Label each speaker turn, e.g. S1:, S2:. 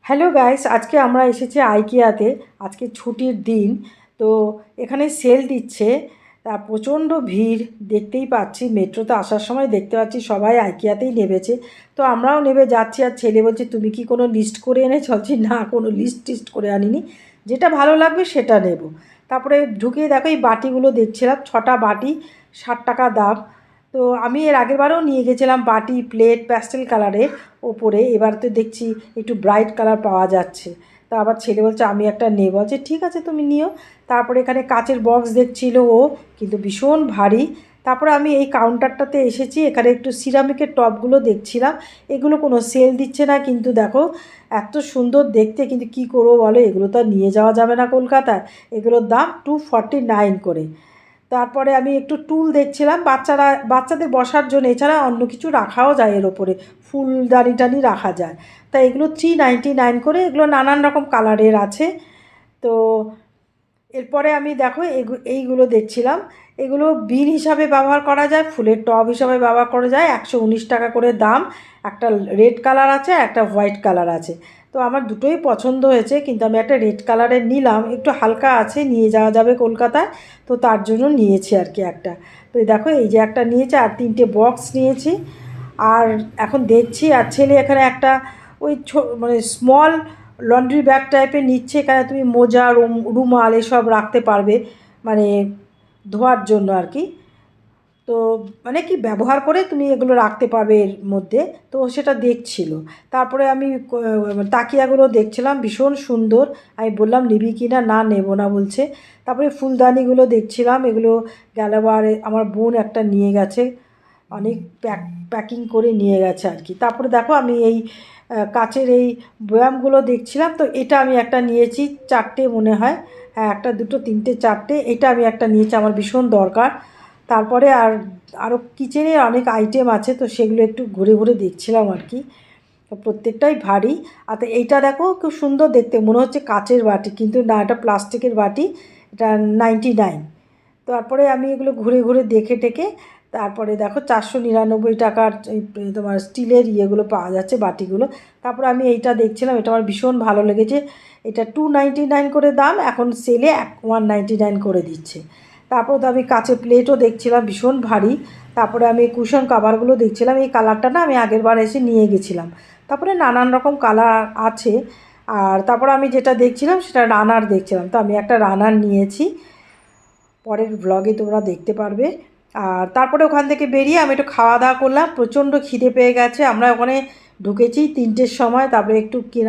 S1: Hello guys, আজকে আমরা এসেছি আইকিয়াতে। আজকে ছুটির দিন, তো এখানে সেল দিচ্ছে। তা প্রচণ্ড ভিড় দেখতেই পাচ্ছি, মেট্রোতে আসার সময় দেখতে পাচ্ছি সবাই আইকিয়াতেই নেমেছে। তো আমরাও নেমে যাচ্ছি, আর ছেলে বলছে তুমি কি কোনো লিস্ট করে এনেছ? বলছি না, কোনো লিস্ট টিস্ট করে আনিনি, যেটা ভালো লাগবে সেটা নেব। তারপরে ঢুকিয়ে দেখো এই বাটিগুলো দেখছিলাম, 6টা বাটি, 60 টাকা দাম। তো আমি এর আগেরবারও নিয়ে গেছিলাম বাটি, প্লেট প্যাস্টেল কালারের ওপরে। এবার তো দেখছি একটু ব্রাইট কালার পাওয়া যাচ্ছে। তা আবার ছেলে বলছে আমি একটা নেব, বলছে ঠিক আছে তুমি নিও। তারপরে এখানে কাচের বক্স দেখছিল ও, কিন্তু ভীষণ ভারী। তারপরে আমি এই কাউন্টারটাতে এসেছি, এখানে একটু সিরামিকের টপগুলো দেখছিলাম। এগুলো কোনো সেল দিচ্ছে না, কিন্তু দেখো এত সুন্দর দেখতে, কিন্তু কি করবো বলো, এগুলো তো আর নিয়ে যাওয়া যাবে না কলকাতায়। এগুলোর দাম 249 করে। তারপরে আমি একটু টুল দেখছিলাম বাচ্চাদের বসার জন্য, এছাড়া অন্য কিছু রাখাও যায় এর ওপরে, ফুলদানি টানি রাখা যায়। তাই এগুলো 399 করে, এগুলো নানান রকম কালারের আছে। তো এরপরে আমি দেখো এইগুলো দেখছিলাম। এগুলো বিন হিসাবে ব্যবহার করা যায়, ফুলের টব হিসাবে ব্যবহার করা যায়। 119 টাকা করে দাম। একটা রেড কালার আছে, একটা হোয়াইট কালার আছে। তো আমার দুটোই পছন্দ হয়েছে, কিন্তু আমি একটা রেড কালারের নিলাম, একটু হালকা আছে, নিয়ে যাওয়া যাবে কলকাতায়। তো তার জন্য নিয়েছি আর কি একটা। তো দেখো এই যে একটা নিয়েছি, আর 3টে বক্স নিয়েছি। আর এখন দেখছি, আর ছেলে এখানে একটা ওই মানে স্মল লন্ড্রি ব্যাগ টাইপের নিচ্ছে। এখানে তুমি মোজা, রুমাল এসব রাখতে পারবে, মানে ধোয়ার জন্য আর কি। তো মানে কি ব্যবহার করে তুমি এগুলো রাখতে পারবে এর মধ্যে। তো সেটা দেখছিল। তারপরে আমি তাকিয়াগুলো দেখছিলাম, ভীষণ সুন্দর। আমি বললাম নিবি কি না, না নেবো না বলছে। তারপরে ফুলদানিগুলো দেখছিলাম, এগুলো গেলবার আমার বোন একটা নিয়ে গেছে, অনেক প্যাকিং করে নিয়ে গেছে আর কি। তারপরে দেখো আমি এই কাচের এই বয়ামগুলো দেখছিলাম, তো এটা আমি একটা নিয়েছি, 4টে মনে হয়। হ্যাঁ, একটা, দুটো, তিনটে, 4টে, এটা আমি একটা নিয়েছি, আমার ভীষণ দরকার। তারপরে আরও কিচেনের অনেক আইটেম আছে, তো সেগুলো একটু ঘুরে ঘুরে দেখছিলাম আর কি। প্রত্যেকটাই ভারী। আর তো এইটা দেখো খুব সুন্দর দেখতে, মনে হচ্ছে কাচের বাটি, কিন্তু না, এটা প্লাস্টিকের বাটি। এটা 99। তারপরে আমি এগুলো ঘুরে ঘুরে দেখে টেকে, তারপরে দেখো 499 টাকার এই তোমার স্টিলের ইয়েগুলো পাওয়া যাচ্ছে, বাটিগুলো। তারপরে আমি এইটা দেখছিলাম, এটা আমার ভীষণ ভালো লেগেছে। এটা 299 করে দাম, এখন সেলে 199 করে দিচ্ছে। তারপর তো আমি কাচের প্লেটও দেখছিলাম, ভীষণ ভারী। তারপরে আমি কুশন কাভারগুলো দেখছিলাম, এই কালারটা না আমি আগেরবার এসে নিয়ে গেছিলাম। তারপরে নানান রকম কালার আছে। আর তারপর আমি যেটা দেখছিলাম সেটা রানার দেখছিলাম, তো আমি একটা রানার নিয়েছি। পরের ব্লগে তোমরা দেখতে পারবে। আর তারপরে ওখান থেকে বেরিয়ে আমি একটু খাওয়া দাওয়া করলাম, প্রচণ্ড খিদে পেয়ে গেছে। আমরা ওখানে ঢুকেছি 3টের সময়, তারপরে একটু কেনা